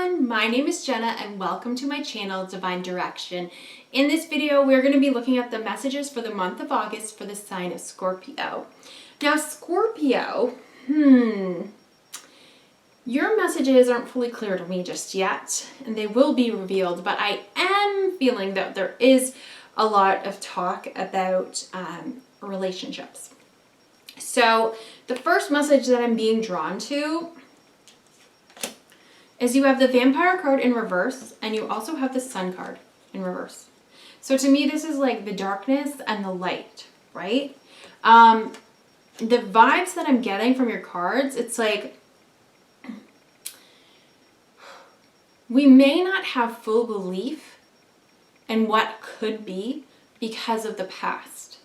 everyone, my name is Jenna and welcome to my channel Divine Direction. In this video we're going to be looking at the messages for the month of August for the sign of Scorpio. Now Scorpio, your messages aren't fully clear to me just yet and they will be revealed, but I am feeling that there is a lot of talk about relationships. So the first message that I'm being drawn to is you have the Vampire card in reverse and you also have the Sun card in reverse. So to me this is like the darkness and the light, right? The vibes that I'm getting from your cards, it's like we may not have full belief in what could be because of the past.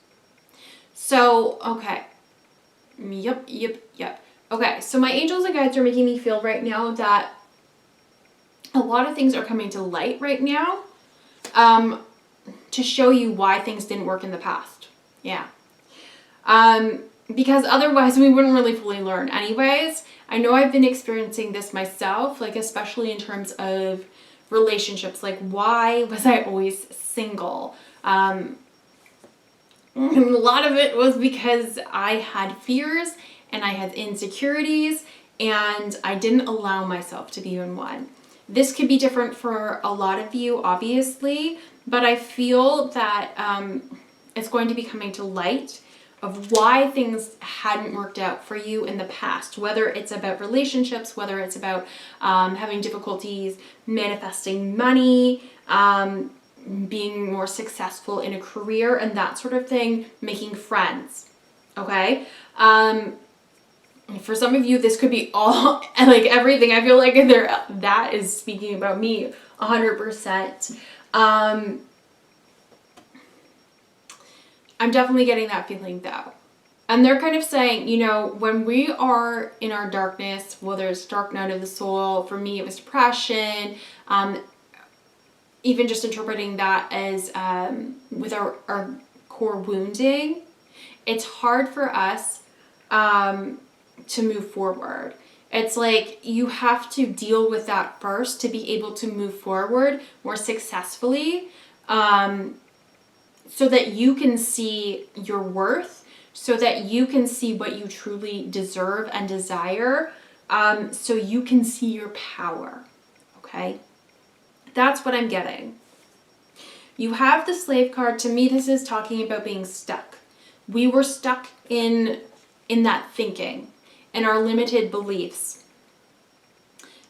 So, okay. Yep. Okay, so my angels and guides are making me feel right now that a lot of things are coming to light right now to show you why things didn't work in the past. Yeah. Because otherwise we wouldn't really fully learn anyways. I know I've been experiencing this myself, like especially in terms of relationships. Like, why was I always single? And a lot of it was because I had fears and I had insecurities and I didn't allow myself to be in one. This could be different for a lot of you, obviously, but I feel that it's going to be coming to light of why things hadn't worked out for you in the past, whether it's about relationships, whether it's about having difficulties manifesting money, being more successful in a career and that sort of thing, making friends, okay? For some of you, this could be all, like everything. I feel like that is speaking about me 100%. I'm definitely getting that feeling though. And they're kind of saying, you know, when we are in our darkness, whether it's dark night of the soul, for me it was depression, even just interpreting that as with our core wounding, it's hard for us to move forward. It's like you have to deal with that first to be able to move forward more successfully, so that you can see your worth, so that you can see what you truly deserve and desire, so you can see your power, okay? That's what I'm getting. You have the Slave card. To me, this is talking about being stuck. We were stuck in that thinking, in our limited beliefs.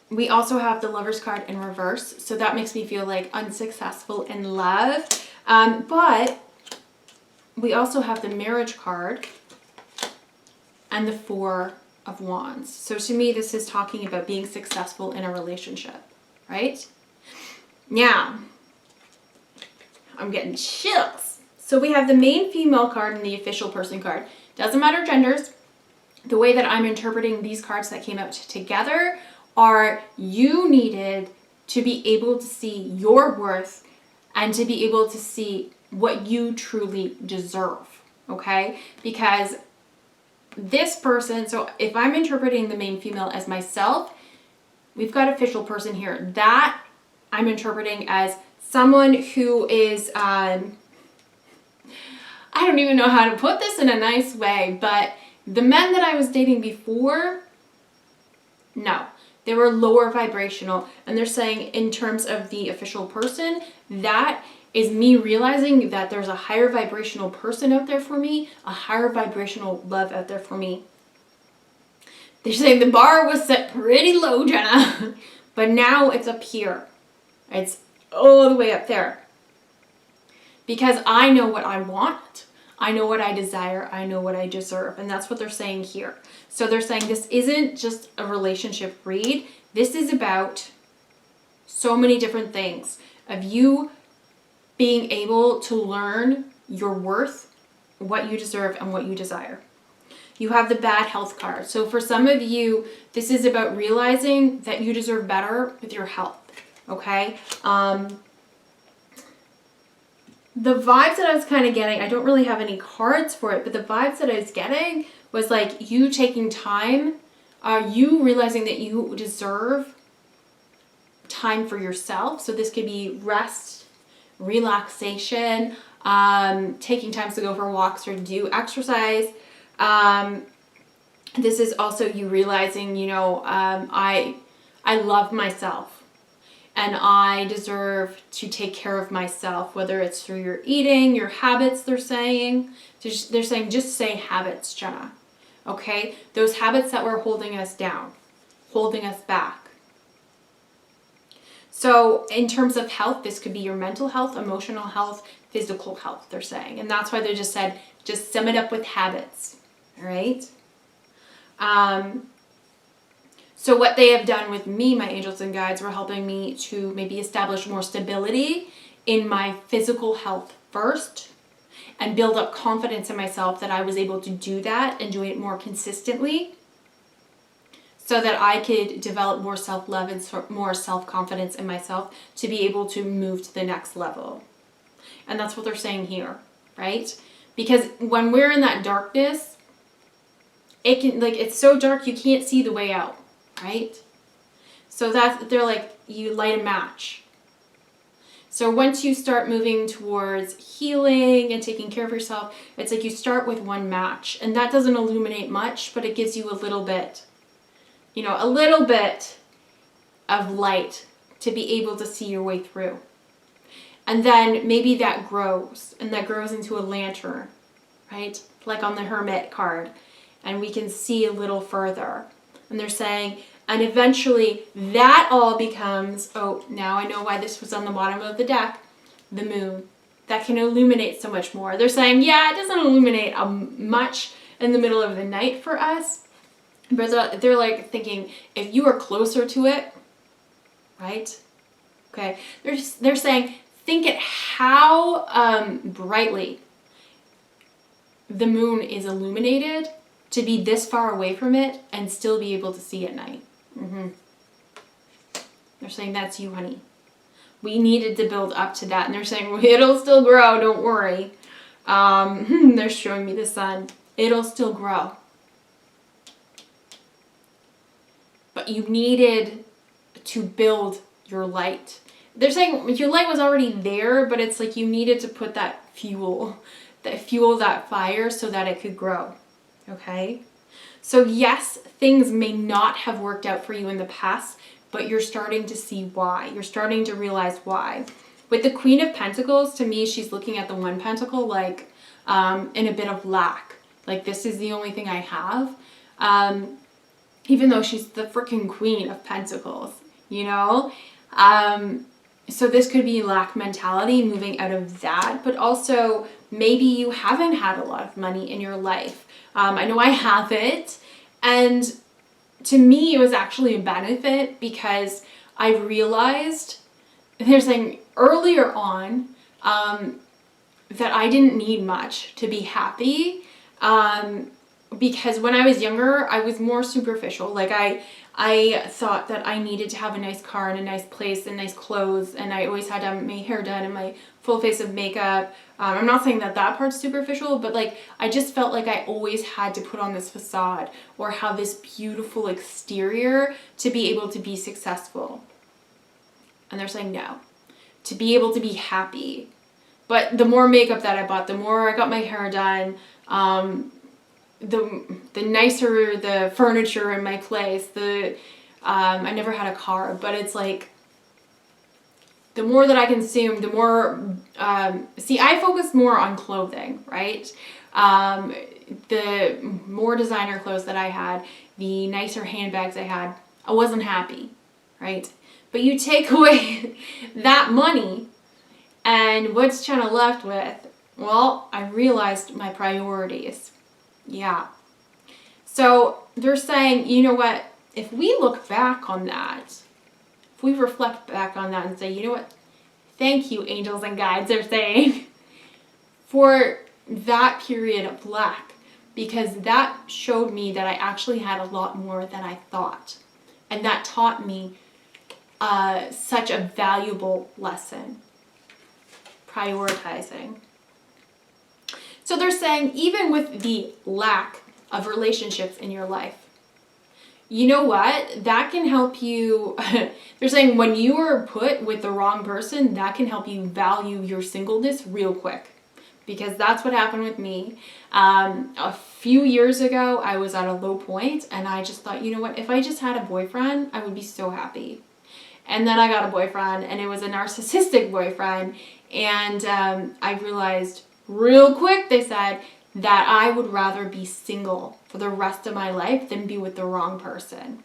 We also have the Lovers card in reverse, so that makes me feel like unsuccessful in love. But we also have the Marriage card and the Four of Wands. So to me, this is talking about being successful in a relationship, right? Now, I'm getting chills. So we have the main female card and the official person card. Doesn't matter genders. The way that I'm interpreting these cards that came out together are you needed to be able to see your worth and to be able to see what you truly deserve, okay? Because this person, so if I'm interpreting the main female as myself, we've got official person here. That I'm interpreting as someone who is, I don't even know how to put this in a nice way, but the men that I was dating before, no, they were lower vibrational. And they're saying in terms of the official person, that is me realizing that there's a higher vibrational person out there for me, a higher vibrational love out there for me. They're saying the bar was set pretty low, Jenna, but now it's up here. It's all the way up there. Because I know what I want. I know what I desire. I know what I deserve. And that's what they're saying here. So they're saying this isn't just a relationship read. This is about so many different things. Of you being able to learn your worth, what you deserve, and what you desire. You have the Bad Health card. So for some of you, this is about realizing that you deserve better with your health. Okay? The vibes that I was kind of getting, I don't really have any cards for it, but the vibes that I was getting was like you taking time, you realizing that you deserve time for yourself. So this could be rest, relaxation, taking times to go for walks or do exercise. This is also you realizing, I love myself. And I deserve to take care of myself, whether it's through your eating, your habits, they're saying. They're saying just say habits, Jenna. Okay? Those habits that were holding us down, holding us back. So in terms of health, this could be your mental health, emotional health, physical health, they're saying. And that's why they just said, just sum it up with habits. All right? So what they have done with me, my angels and guides, were helping me to maybe establish more stability in my physical health first and build up confidence in myself that I was able to do that and do it more consistently so that I could develop more self-love and more self-confidence in myself to be able to move to the next level. And that's what they're saying here, right? Because when we're in that darkness, it's so dark you can't see the way out. Right? So they're like, you light a match. So once you start moving towards healing and taking care of yourself, it's like you start with one match. And that doesn't illuminate much, but it gives you a little bit of light to be able to see your way through. And then maybe that grows, and that grows into a lantern, right? Like on the Hermit card. And we can see a little further. And they're saying, and eventually that all becomes, oh, now I know why this was on the bottom of the deck, the moon. That can illuminate so much more. They're saying, yeah, it doesn't illuminate much in the middle of the night for us. But they're like thinking, if you are closer to it, right? Okay. They're saying, think at how brightly the moon is illuminated to be this far away from it and still be able to see at night. They're saying that's you, honey. We needed to build up to that. And they're saying, well, it'll still grow, don't worry. They're showing me the sun. It'll still grow. But you needed to build your light. They're saying your light was already there, but it's like you needed to put that fuel that fire so that it could grow. Okay? So yes, things may not have worked out for you in the past, but you're starting to see why. You're starting to realize why. With the Queen of Pentacles, to me, she's looking at the one pentacle like in a bit of lack. Like, this is the only thing I have. Even though she's the freaking Queen of Pentacles, So this could be lack mentality, moving out of that, but also maybe you haven't had a lot of money in your life. I know I haven't, and to me it was actually a benefit because I realized, they're saying earlier on, that I didn't need much to be happy, because when I was younger, I was more superficial. Like I thought that I needed to have a nice car and a nice place and nice clothes, and I always had to have my hair done and my full face of makeup. I'm not saying that part's superficial, but like I just felt like I always had to put on this facade or have this beautiful exterior to be able to be successful. And they're saying no, to be able to be happy. But the more makeup that I bought, the more I got my hair done, the nicer the furniture in my place, I never had a car, but it's like, the more that I consume, the more, I focused more on clothing, right? The more designer clothes that I had, the nicer handbags I had, I wasn't happy, right? But you take away that money, and what's Jenna left with? Well, I realized my priorities. Yeah. So they're saying, you know what? If we look back on that, if we reflect back on that and say, you know what? Thank you, angels and guides, they're saying, for that period of lack, because that showed me that I actually had a lot more than I thought. And that taught me such a valuable lesson. Prioritizing. So they're saying, even with the lack of relationships in your life, you know what? That can help you. They're saying when you are put with the wrong person, that can help you value your singleness real quick. Because that's what happened with me. A few years ago, I was at a low point and I just thought, you know what? If I just had a boyfriend, I would be so happy. And then I got a boyfriend and it was a narcissistic boyfriend. And I realized real quick, they said, that I would rather be single for the rest of my life than be with the wrong person.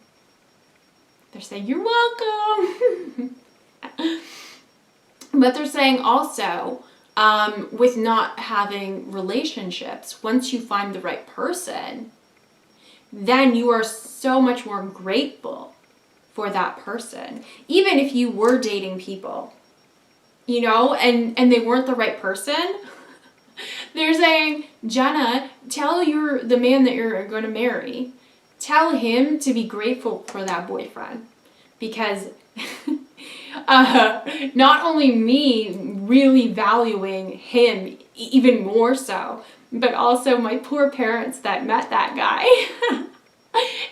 They're saying, you're welcome. But they're saying also, with not having relationships, once you find the right person, then you are so much more grateful for that person. Even if you were dating people, you know, and they weren't the right person, they're saying, Jenna, tell the man that you're going to marry, tell him to be grateful for that boyfriend. Because not only me really valuing him even more so, but also my poor parents that met that guy.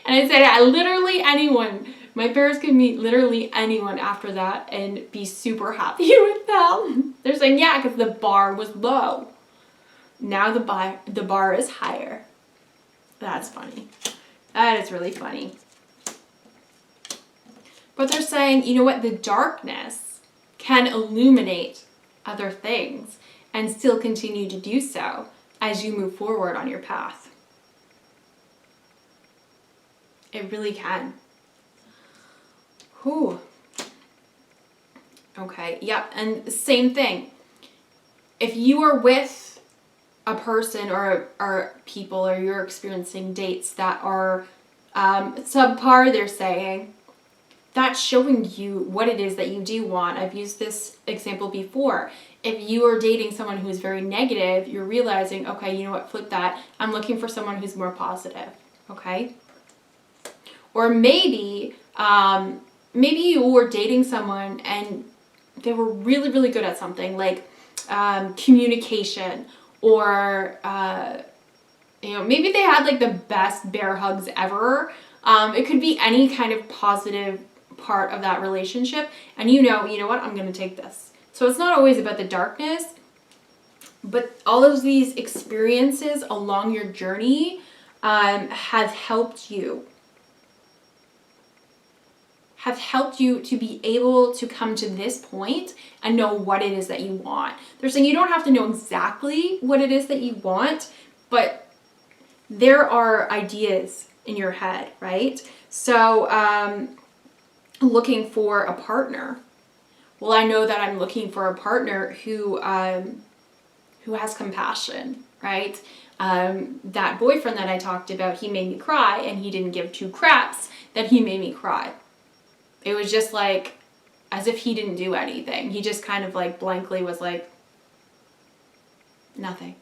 And I said, literally anyone, my parents could meet literally anyone after that and be super happy with them. They're saying, yeah, because the bar was low. Now the bar is higher. That's funny. That is really funny. But they're saying, you know what? The darkness can illuminate other things and still continue to do so as you move forward on your path. It really can. Whew. Okay, yep, and same thing. If you are with a person or people, or you're experiencing dates that are subpar, they're saying, that's showing you what it is that you do want. I've used this example before. If you are dating someone who is very negative, you're realizing, okay, you know what, flip that. I'm looking for someone who's more positive, okay? Or maybe you were dating someone and they were really, really good at something like communication, or maybe they had like the best bear hugs ever. It could be any kind of positive part of that relationship, and you know what, I'm going to take this. So it's not always about the darkness, but all of these experiences along your journey have helped you to be able to come to this point and know what it is that you want. They're saying you don't have to know exactly what it is that you want, but there are ideas in your head, right? So looking for a partner. Well, I know that I'm looking for a partner who has compassion, right? That boyfriend that I talked about, he made me cry, and he didn't give two craps that he made me cry. It was just like, as if he didn't do anything. He just kind of like blankly was like, nothing.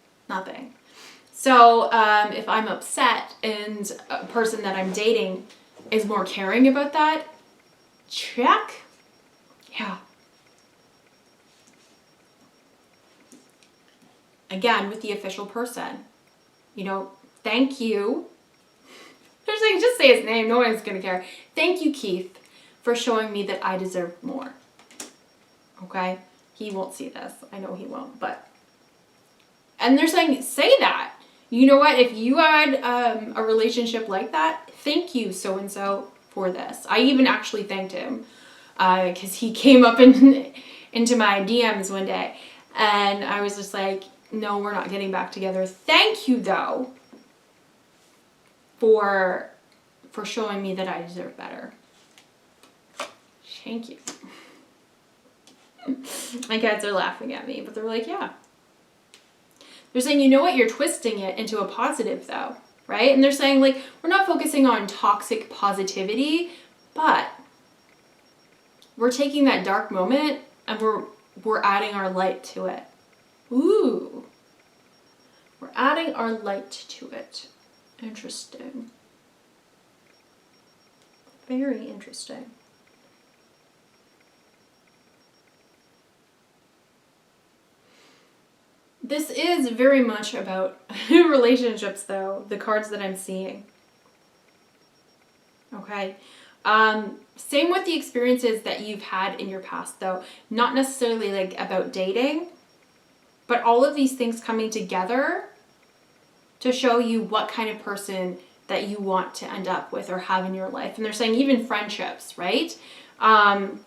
So if I'm upset and a person that I'm dating is more caring about that, check. Yeah. Again, with the official person, thank you. They're saying, just say his name. No one's going to care. Thank you, Keith, for showing me that I deserve more. Okay? He won't see this. I know he won't, but. And they're saying, say that. You know what? If you had a relationship like that, thank you, so-and-so, for this. I even actually thanked him because he came up into my DMs one day. And I was just like, no, we're not getting back together. Thank you, though, for showing me that I deserve better. Thank you. My cats are laughing at me, but they're like, yeah. They're saying, you know what? You're twisting it into a positive, though, right? And they're saying, like, we're not focusing on toxic positivity, but we're taking that dark moment and we're adding our light to it. Ooh. We're adding our light to it. Interesting. Very interesting. This is very much about relationships, though, the cards that I'm seeing. Okay. Okay. Same with the experiences that you've had in your past, though. Not necessarily like about dating, but all of these things coming together to show you what kind of person that you want to end up with or have in your life. And they're saying even friendships, right? I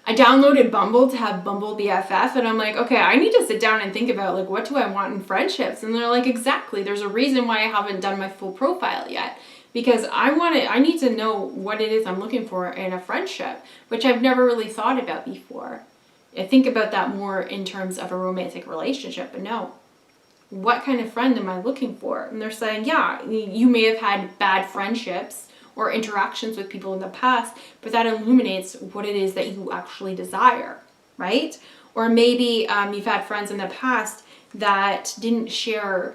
downloaded Bumble to have Bumble BFF, and I'm like, okay, I need to sit down and think about like, what do I want in friendships? And they're like, exactly. There's a reason why I haven't done my full profile yet, because I need to know what it is I'm looking for in a friendship, which I've never really thought about before. I think about that more in terms of a romantic relationship, but no. What kind of friend am I looking for? And they're saying, yeah, you may have had bad friendships or interactions with people in the past, but that illuminates what it is that you actually desire, right? Or maybe you've had friends in the past that didn't share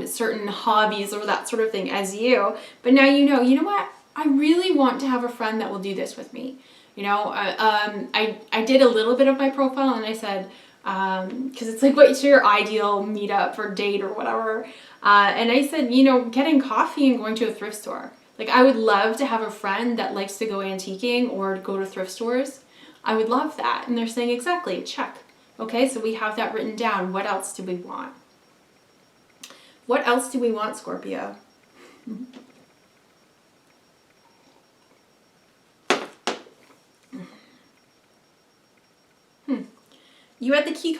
certain hobbies or that sort of thing as you, but now you know what? I really want to have a friend that will do this with me. I did a little bit of my profile and I said, because it's like, what's your ideal meetup or date or whatever? And I said, getting coffee and going to a thrift store. Like, I would love to have a friend that likes to go antiquing or go to thrift stores. I would love that. And they're saying, exactly, check. Okay, so we have that written down. What else do we want? What else do we want, Scorpio? You had the key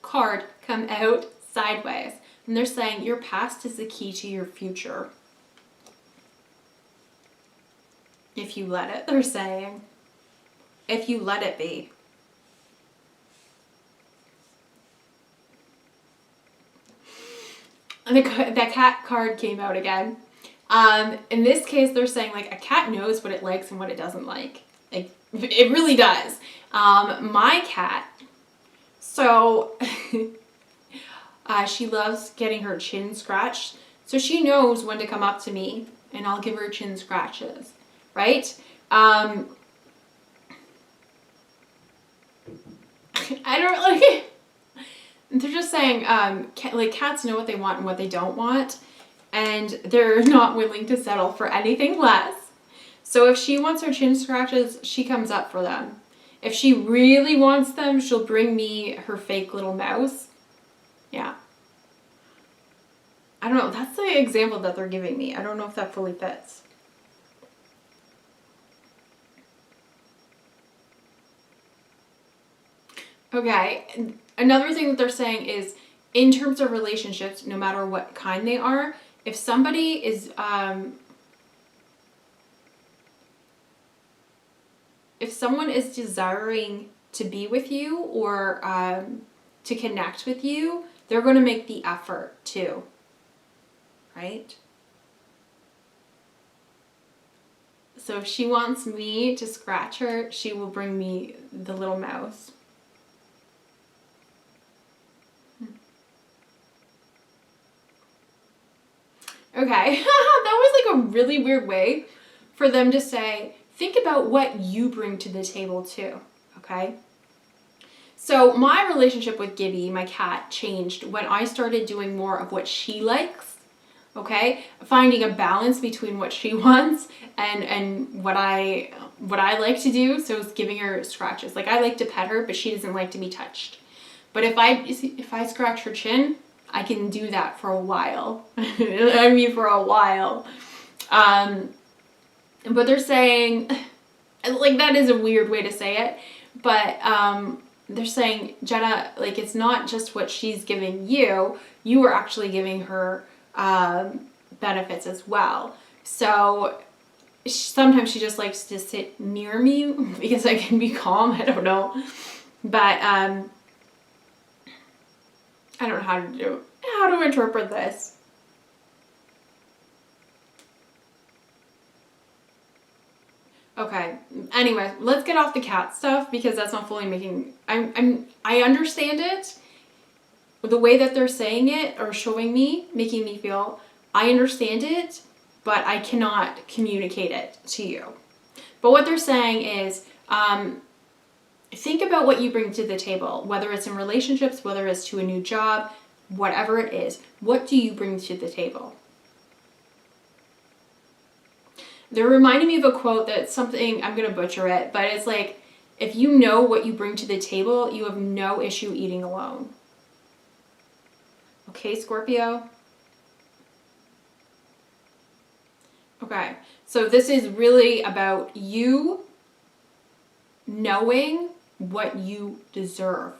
card come out sideways. And they're saying your past is the key to your future. If you let it, they're saying. If you let it be. And the cat card came out again. In this case, they're saying like a cat knows what it likes and what it doesn't like. Like, it really does. My cat, so she loves getting her chin scratched. So she knows when to come up to me and I'll give her chin scratches, right? I don't like. They're just saying, cats know what they want and what they don't want, and they're not willing to settle for anything less. So if she wants her chin scratches, she comes up for them. If she really wants them, she'll bring me her fake little mouse. Yeah. I don't know. That's the example that they're giving me. I don't know if that fully fits. Okay. Another thing that they're saying is, in terms of relationships, no matter what kind they are, if somebody is, if someone is desiring to be with you or to connect with you, they're going to make the effort too, right? So if she wants me to scratch her, she will bring me the little mouse. Okay, that was like a really weird way for them to say, think about what you bring to the table too, okay? So my relationship with Gibby, my cat, changed when I started doing more of what she likes, okay? Finding a balance between what she wants and what I like to do. So it's giving her scratches. Like, I like to pet her, but she doesn't like to be touched. But if I scratch her chin, I can do that for a while. I mean, for a while. But they're saying, like, that is a weird way to say it, but they're saying, Jenna, like, it's not just what she's giving you, you are actually giving her benefits as well. So sometimes she just likes to sit near me because I can be calm. I don't know. But I don't know how to interpret this. Okay. Anyway, let's get off the cat stuff because that's not fully making. I understand it. The way that they're saying it or showing me, making me feel, I understand it, but I cannot communicate it to you. But what they're saying is, think about what you bring to the table, whether it's in relationships, whether it's to a new job, whatever it is. What do you bring to the table? They're reminding me of a quote that's something, I'm going to butcher it, but it's like, if you know what you bring to the table, you have no issue eating alone. Okay, Scorpio? Okay, so this is really about you knowing what you deserve.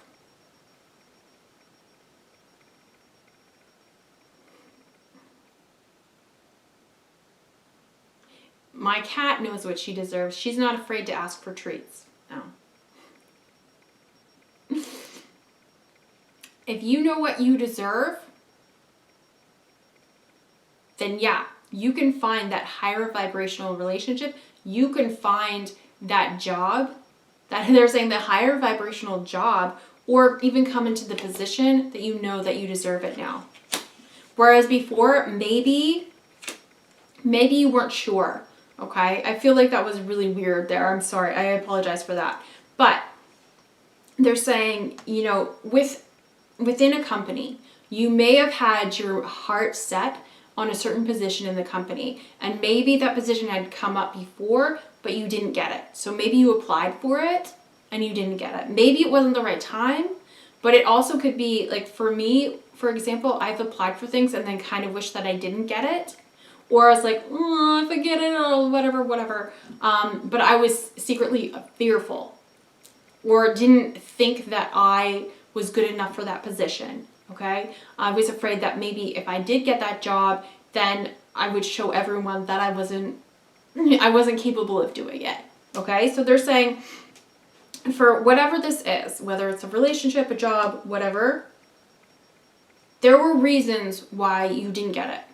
My cat knows what she deserves. She's not afraid to ask for treats. No. If you know what you deserve, then yeah, you can find that higher vibrational relationship. You can find that job, that they're saying the higher vibrational job, or even come into the position that you know that you deserve it now. Whereas before, maybe you weren't sure. Okay, I feel like that was really weird there. I'm sorry. I apologize for that. But they're saying, you know, within a company, you may have had your heart set on a certain position in the company, and maybe that position had come up before, but you didn't get it. So maybe you applied for it and you didn't get it. Maybe it wasn't the right time, but it also could be like, for me, for example, I've applied for things and then kind of wish that I didn't get it. Or I was like, oh, if I get it, or whatever. But I was secretly fearful, or didn't think that I was good enough for that position, okay? I was afraid that maybe if I did get that job, then I would show everyone that I wasn't capable of doing it, okay? So they're saying, for whatever this is, whether it's a relationship, a job, whatever, there were reasons why you didn't get it.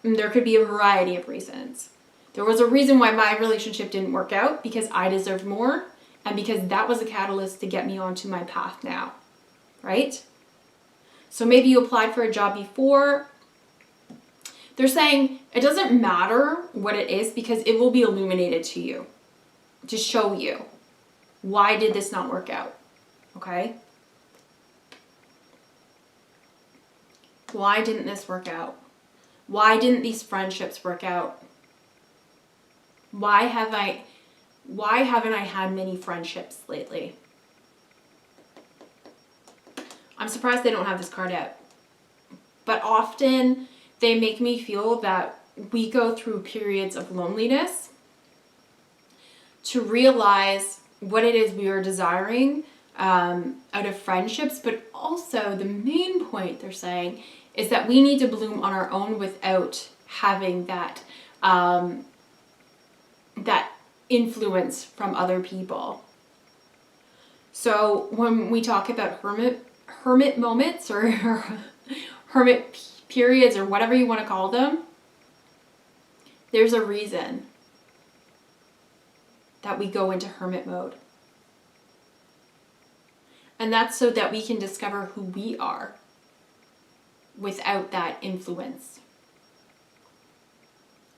And there could be a variety of reasons. There was a reason why my relationship didn't work out, because I deserved more, and because that was a catalyst to get me onto my path now, right? So maybe you applied for a job before. They're saying it doesn't matter what it is, because it will be illuminated to you, to show you, why did this not work out, okay? Why didn't this work out? Why didn't these friendships work out? Why haven't I had many friendships lately? I'm surprised they don't have this card out. But often they make me feel that we go through periods of loneliness to realize what it is we are desiring out of friendships, but also the main point they're saying is that we need to bloom on our own without having that that influence from other people. So when we talk about hermit moments or hermit periods or whatever you want to call them, there's a reason that we go into hermit mode. And that's so that we can discover who we are without that influence,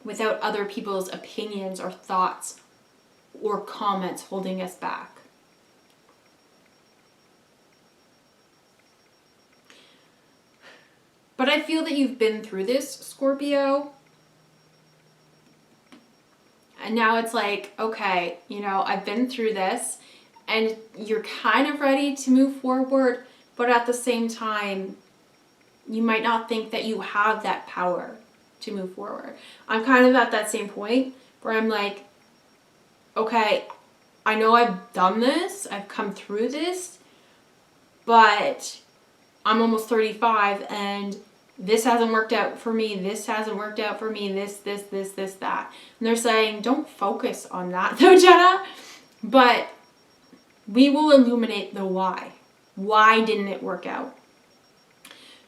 without other people's opinions or thoughts or comments holding us back. But I feel that you've been through this, Scorpio. And now it's like, okay, you know, I've been through this, and you're kind of ready to move forward, but at the same time, you might not think that you have that power to move forward. I'm kind of at that same point where I'm like, okay, I know I've done this, I've come through this, but I'm almost 35 and this hasn't worked out for me, this hasn't worked out for me, this, that. And they're saying, don't focus on that though, Jenna, but we will illuminate the why. Why didn't it work out?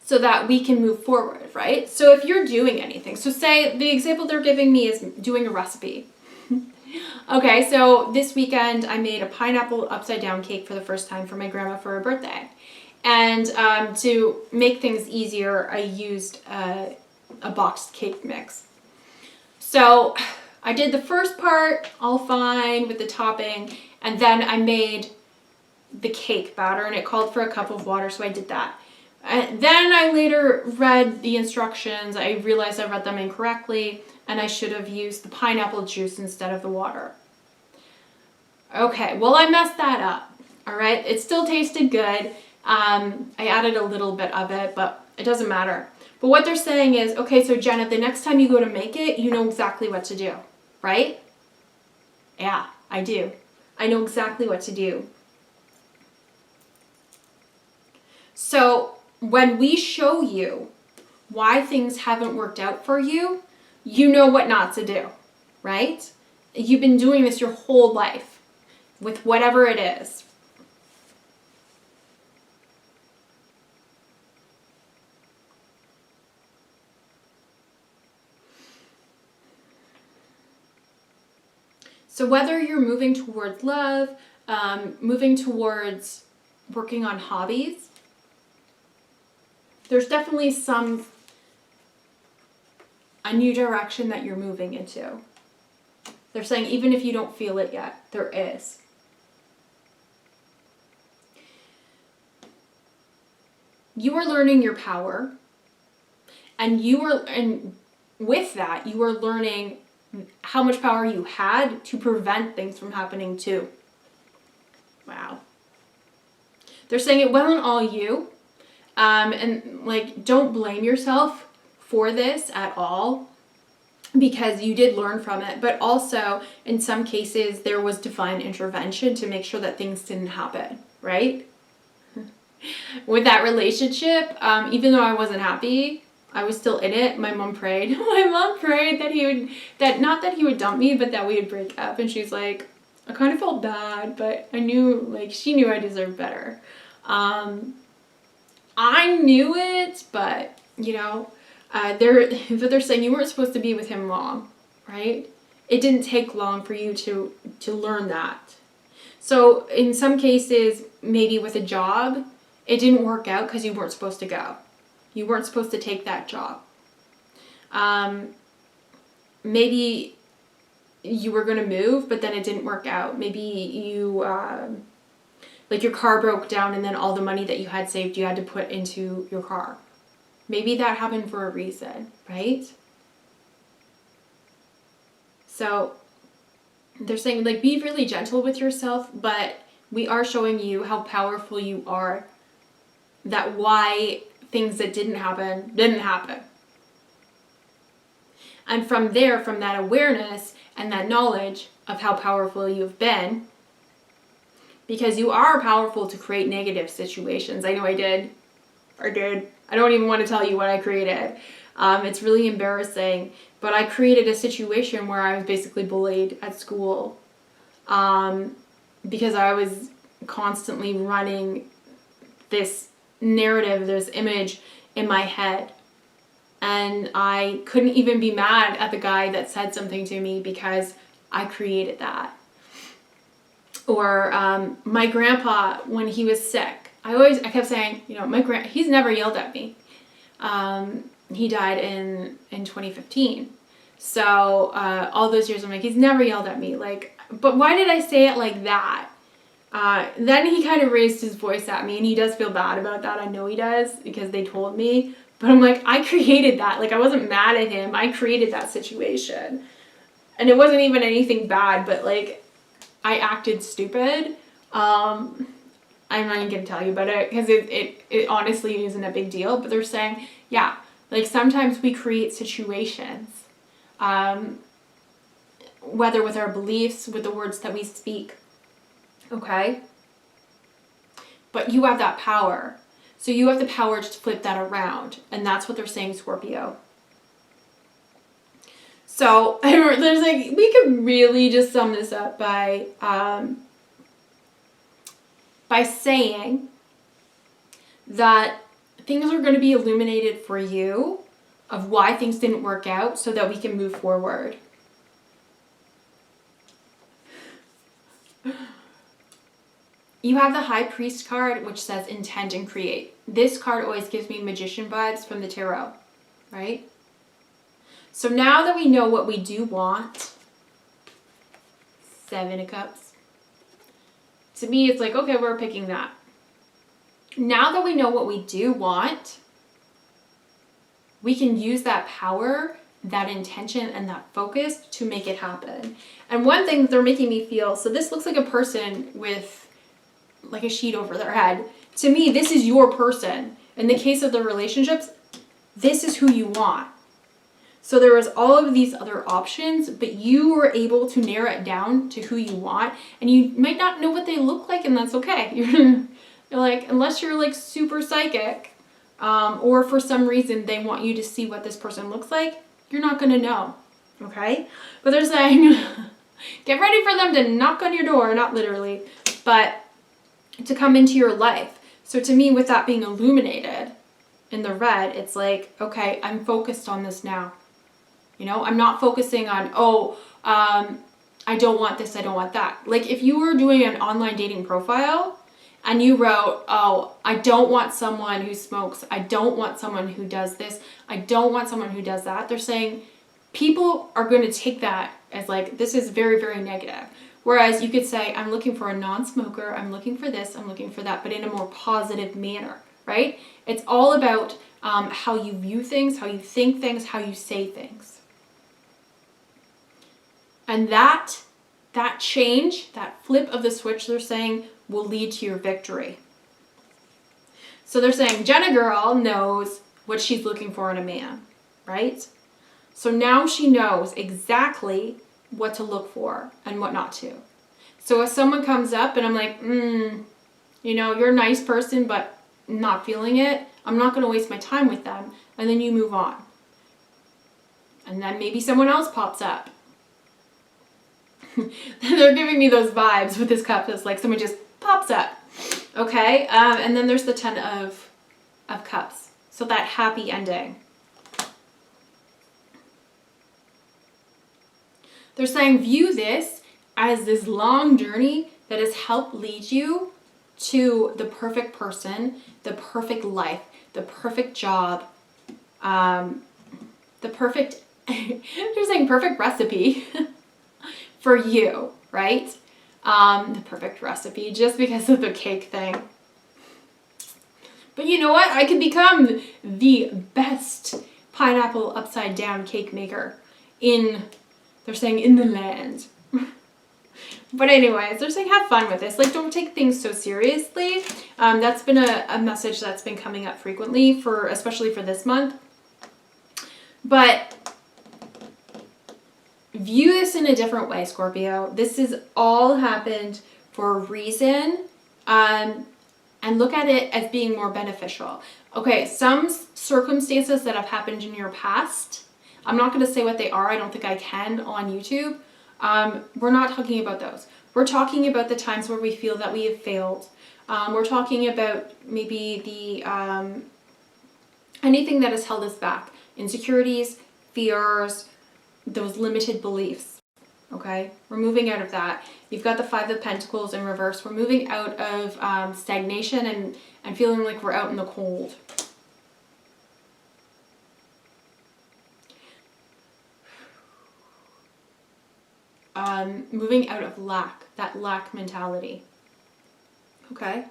So that we can move forward, right? So if you're doing anything, so say the example they're giving me is doing a recipe. Okay, so this weekend I made a pineapple upside down cake for the first time for my grandma for her birthday. And to make things easier, I used a boxed cake mix. So I did the first part all fine with the topping, and then I made the cake batter, and it called for a cup of water, so I did that. And then I later read the instructions. I realized I read them incorrectly, and I should have used the pineapple juice instead of the water. Okay, well, I messed that up. All right, it still tasted good. I added a little bit of it, but it doesn't matter. But what they're saying is, okay, so Jenna, the next time you go to make it, you know exactly what to do, right? Yeah, I do. I know exactly what to do. So when we show you why things haven't worked out for you, you know what not to do, right? You've been doing this your whole life with whatever it is. So whether you're moving towards love, moving towards working on hobbies, there's definitely a new direction that you're moving into. They're saying even if you don't feel it yet, there is. You are learning your power, and with that, you are learning how much power you had to prevent things from happening too. Wow. They're saying it wasn't all you, and like, don't blame yourself for this at all, because you did learn from it, but also in some cases there was divine intervention to make sure that things didn't happen, right? With that relationship, even though I wasn't happy, I was still in it. My mom prayed. My mom prayed that not that he would dump me, but that we would break up. And she's like, I kind of felt bad, but I knew, like, she knew I deserved better. I knew it, but, you know, they're saying you weren't supposed to be with him long, right? It didn't take long for you to learn that. So in some cases, maybe with a job, it didn't work out because you weren't supposed to go. You weren't supposed to take that job. Maybe you were going to move, but then it didn't work out. Maybe you, like, your car broke down and then all the money that you had saved you had to put into your car. Maybe that happened for a reason, right? So they're saying, like, be really gentle with yourself, but we are showing you how powerful you are, that why things that didn't happen. And from there, from that awareness and that knowledge of how powerful you've been, because you are powerful to create negative situations. I know I did. I don't even want to tell you what I created. It's really embarrassing, but I created a situation where I was basically bullied at school, because I was constantly running this narrative, this image in my head. And I couldn't even be mad at the guy that said something to me because I created that. Or my grandpa, when he was sick, I kept saying, you know, he's never yelled at me. He died in 2015. So all those years I'm like, he's never yelled at me. Like, but why did I say it like that? Then he kind of raised his voice at me, and he does feel bad about that. I know he does, because they told me. But I'm like, I created that. Like, I wasn't mad at him. I created that situation. And it wasn't even anything bad, but, like, I acted stupid. I'm not even going to tell you about it, because it honestly isn't a big deal. But they're saying, yeah, like, sometimes we create situations, whether with our beliefs, with the words that we speak. Okay? But you have that power. So you have the power to flip that around. And that's what they're saying, Scorpio. So there's like, we could really just sum this up by saying that things are going to be illuminated for you of why things didn't work out, so that we can move forward. You have the High Priest card, which says intend and create. This card always gives me magician vibes from the tarot, right? So now that we know what we do want, 7 of Cups, to me it's like, okay, we're picking that. Now that we know what we do want, we can use that power, that intention, and that focus to make it happen. And one thing that they're making me feel, so this looks like a person with like a sheet over their head. To me, this is your person. In the case of the relationships, this is who you want. So there was all of these other options, but you were able to narrow it down to who you want. And you might not know what they look like, and that's okay. You're like, unless you're like super psychic, or for some reason they want you to see what this person looks like, you're not going to know. Okay? But they're saying, get ready for them to knock on your door, not literally, but to come into your life. So to me, with that being illuminated in the red, it's like, okay, I'm focused on this now. You know, I'm not focusing on, I don't want this, I don't want that. Like if you were doing an online dating profile and you wrote, oh, I don't want someone who smokes, I don't want someone who does this, I don't want someone who does that. They're saying people are going to take that as like, this is very, very negative. Whereas you could say, I'm looking for a non-smoker, I'm looking for this, I'm looking for that, but in a more positive manner, right? It's all about how you view things, how you think things, how you say things. And that change, that flip of the switch, they're saying, will lead to your victory. So they're saying Jenna girl knows what she's looking for in a man, right? So now she knows exactly what to look for and what not to. So if someone comes up and I'm like, you know, you're a nice person, but not feeling it, I'm not going to waste my time with them. And then you move on. And then maybe someone else pops up. They're giving me those vibes with this cup. It's like someone just pops up. Okay? And then there's the 10 of cups. So that happy ending. They're saying view this as this long journey that has helped lead you to the perfect person, the perfect life, the perfect job, the perfect, they're saying perfect recipe for you, right? The perfect recipe just because of the cake thing. But you know what? I could become the best pineapple upside down cake maker they're saying in the land. But anyways, they're saying have fun with this. Like, don't take things so seriously. That's been a message that's been coming up frequently, especially for this month. But view this in a different way, Scorpio. This has all happened for a reason. And look at it as being more beneficial. Okay, some circumstances that have happened in your past, I'm not going to say what they are. I don't think I can on YouTube. We're not talking about those. We're talking about the times where we feel that we have failed. We're talking about maybe anything that has held us back. Insecurities, fears, those limited beliefs. Okay? We're moving out of that. You've got the 5 of Pentacles in reverse. We're moving out of stagnation and feeling like we're out in the cold. Moving out of lack, that lack mentality. Okay?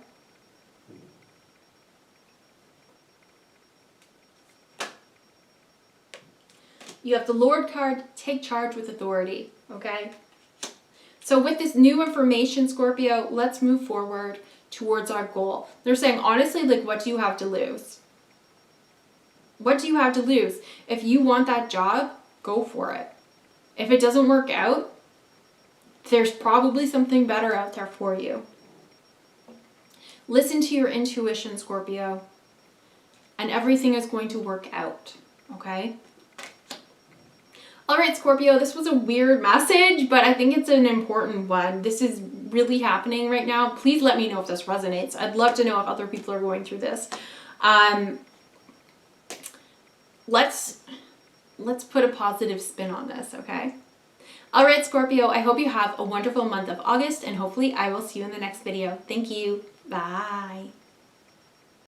You have the Lord card, take charge with authority. Okay? So with this new information, Scorpio, let's move forward towards our goal. They're saying, honestly, like, what do you have to lose? What do you have to lose? If you want that job, go for it. If it doesn't work out, there's probably something better out there for you. Listen to your intuition, Scorpio, and everything is going to work out, okay? All right, Scorpio, this was a weird message, but I think it's an important one. This is really happening right now. Please let me know if this resonates. I'd love to know if other people are going through this. Let's put a positive spin on this, okay? All right, Scorpio, I hope you have a wonderful month of August, and hopefully I will see you in the next video. Thank you. Bye.